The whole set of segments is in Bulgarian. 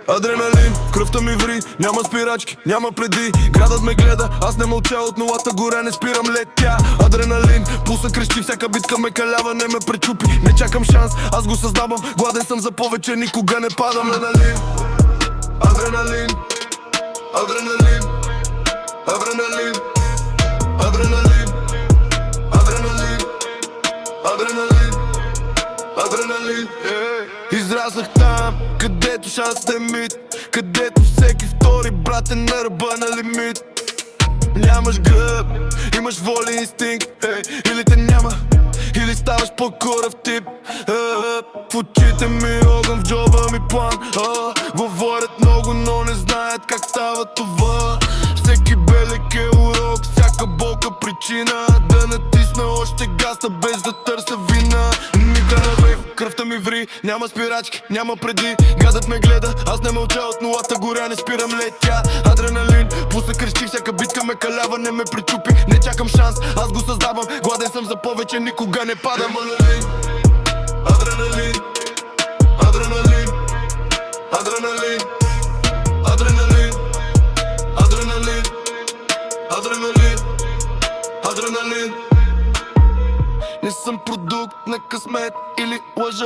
Адреналин, кръвта ми ври, няма спирачки, няма преди. Градът ме гледа, аз не мълча, от нулата горе не спирам, летя. Адреналин, пулса крещи, всяка битка ме калява, не ме пречупи. Не чакам шанс, аз го създавам, гладен съм за повече, никога не падам. Адреналин, адреналин, адреналин, адреналин, адреналин, адреналин, адреналин, адреналин. Израснах там, където шансът е мит, където всеки втори брат е на ръба на лимит. Нямаш гръб, имаш воля и инстинкт, или те няма, или ставаш по-корав тип. В очите ми огън, в джоба ми план. Говорят много, но не знаят как става това. Всеки белек е урок, всяка болка причина да натисна още гаста без да търся вина. Ника на вейв, кръвта ми ври, няма спирачки, няма преди. Гадът ме гледа, аз не мълча, от нулата горя не спирам, летя. Адреналин, пулса крещи, всяка битка ме калява, не ме пречупи. Не чакам шанс, аз го създавам, гладен съм за повече, никога не падам. Адреналин, адреналин, адреналин, адреналин, адреналин, адреналин, адреналин. Не съм продукт на късмет или лъжа.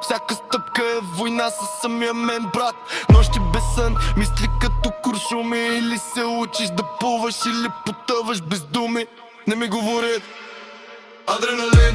Всяка стъпка е война със самия мен, брат. Нощи без сън, мисли като куршуми. Или се учиш да плуваш, или потъваш без думи. Не ми говорят. Адреналин,